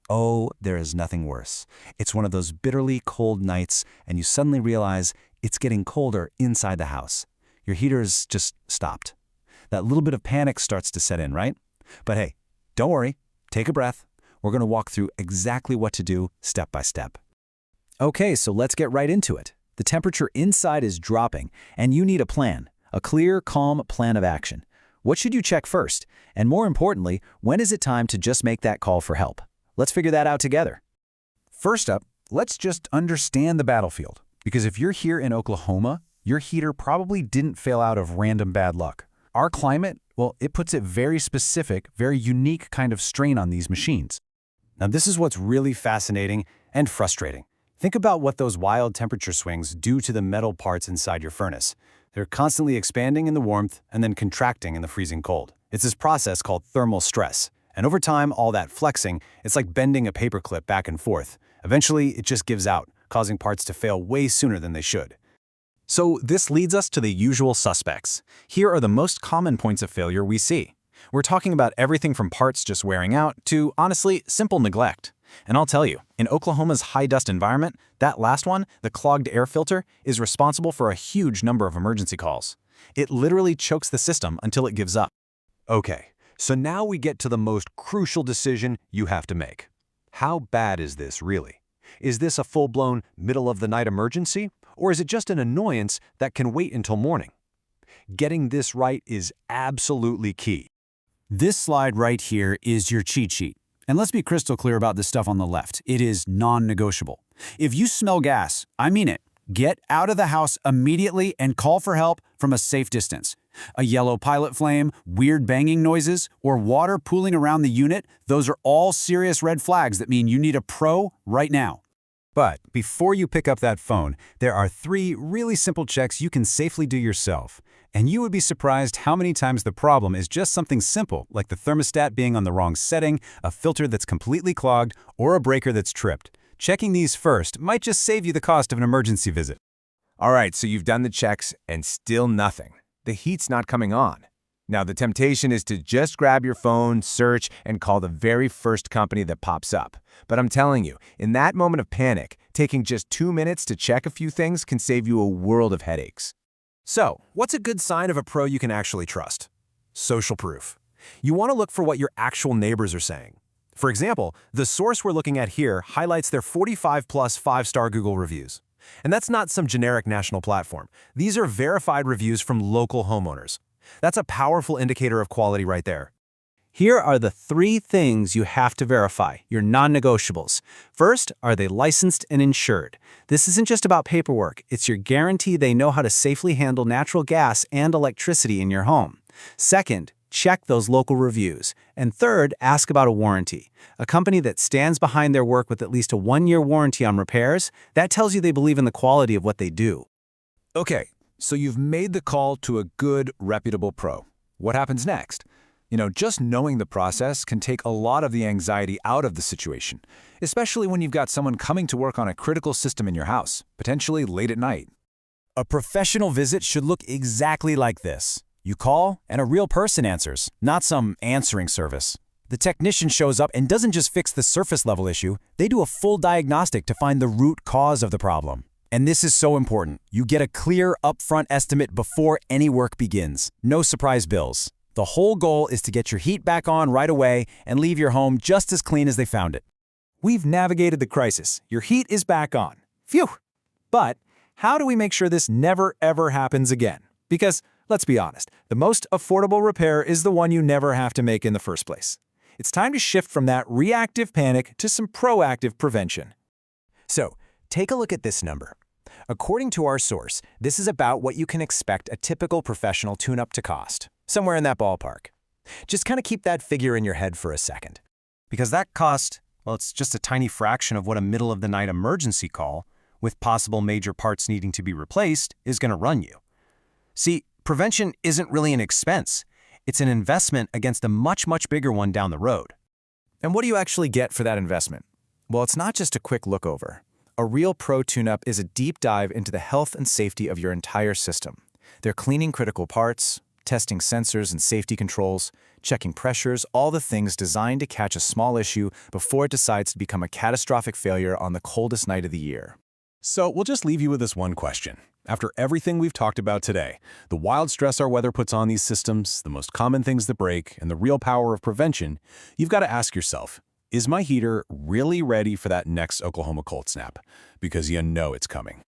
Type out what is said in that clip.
Oh, there is nothing worse. It's one of those bitterly cold nights, and you suddenly realize it's getting colder inside the house. Your heater's just stopped. That little bit of panic starts to set in, right? But hey, don't worry. Take a breath. We're going to walk through exactly what to do step by step. Okay, so let's get right into it. The temperature inside is dropping, and you need a plan, a clear, calm plan of action. What should you check first? And more importantly, when is it time to just make that call for help? Let's figure that out together. First up, let's just understand the battlefield. Because if you're here in Oklahoma, your heater probably didn't fail out of random bad luck. Our climate, well, it puts a very specific, very unique kind of strain on these machines. Now, this is what's really fascinating and frustrating. Think about what those wild temperature swings do to the metal parts inside your furnace. They're constantly expanding in the warmth and then contracting in the freezing cold. It's this process called thermal stress. And over time, all that flexing, it's like bending a paperclip back and forth. Eventually, it just gives out, causing parts to fail way sooner than they should. So this leads us to the usual suspects. Here are the most common points of failure we see. We're talking about everything from parts just wearing out to, honestly, simple neglect. And I'll tell you, in Oklahoma's high-dust environment, that last one, the clogged air filter, is responsible for a huge number of emergency calls. It literally chokes the system until it gives up. Okay, so now we get to the most crucial decision you have to make. How bad is this really? Is this a full-blown middle-of-the-night emergency, or is it just an annoyance that can wait until morning? Getting this right is absolutely key. This slide right here is your cheat sheet. And let's be crystal clear about this stuff on the left. It is non-negotiable. If you smell gas, I mean it, get out of the house immediately and call for help from a safe distance. A yellow pilot flame, weird banging noises, or water pooling around the unit, those are all serious red flags that mean you need a pro right now. But before you pick up that phone, there are 3 really simple checks you can safely do yourself. And you would be surprised how many times the problem is just something simple, like the thermostat being on the wrong setting, a filter that's completely clogged, or a breaker that's tripped. Checking these first might just save you the cost of an emergency visit. All right, so you've done the checks and still nothing. The heat's not coming on. Now, the temptation is to just grab your phone, search, and call the very first company that pops up. But I'm telling you, in that moment of panic, taking just 2 minutes to check a few things can save you a world of headaches. So, what's a good sign of a pro you can actually trust? Social proof. You want to look for what your actual neighbors are saying. For example, the source we're looking at here highlights their 45-plus 5-star Google reviews. And that's not some generic national platform. These are verified reviews from local homeowners. That's a powerful indicator of quality right there. Here are the 3 things you have to verify, your non-negotiables. First, are they licensed and insured? This isn't just about paperwork. It's your guarantee they know how to safely handle natural gas and electricity in your home. Second, check those local reviews. And third, ask about a warranty. A company that stands behind their work with at least a 1-year warranty on repairs, that tells you they believe in the quality of what they do. Okay, so you've made the call to a good, reputable pro. What happens next? Just knowing the process can take a lot of the anxiety out of the situation, especially when you've got someone coming to work on a critical system in your house, potentially late at night. A professional visit should look exactly like this. You call, and a real person answers, not some answering service. The technician shows up and doesn't just fix the surface-level issue, they do a full diagnostic to find the root cause of the problem. And this is so important. You get a clear, upfront estimate before any work begins. No surprise bills. The whole goal is to get your heat back on right away and leave your home just as clean as they found it. We've navigated the crisis. Your heat is back on. Phew! But how do we make sure this never ever happens again? Because, let's be honest, the most affordable repair is the one you never have to make in the first place. It's time to shift from that reactive panic to some proactive prevention. So, take a look at this number. According to our source, this is about what you can expect a typical professional tune-up to cost. Somewhere in that ballpark. Just kind of keep that figure in your head for a second. Because that cost, well, it's just a tiny fraction of what a middle-of-the-night emergency call, with possible major parts needing to be replaced, is going to run you. See, prevention isn't really an expense. It's an investment against a much, much bigger one down the road. And what do you actually get for that investment? Well, it's not just a quick look over. A real pro tune-up is a deep dive into the health and safety of your entire system. They're cleaning critical parts, testing sensors and safety controls, checking pressures, all the things designed to catch a small issue before it decides to become a catastrophic failure on the coldest night of the year. So we'll just leave you with this one question. After everything we've talked about today, the wild stress our weather puts on these systems, the most common things that break, and the real power of prevention, you've got to ask yourself, is my heater really ready for that next Oklahoma cold snap? Because you know it's coming.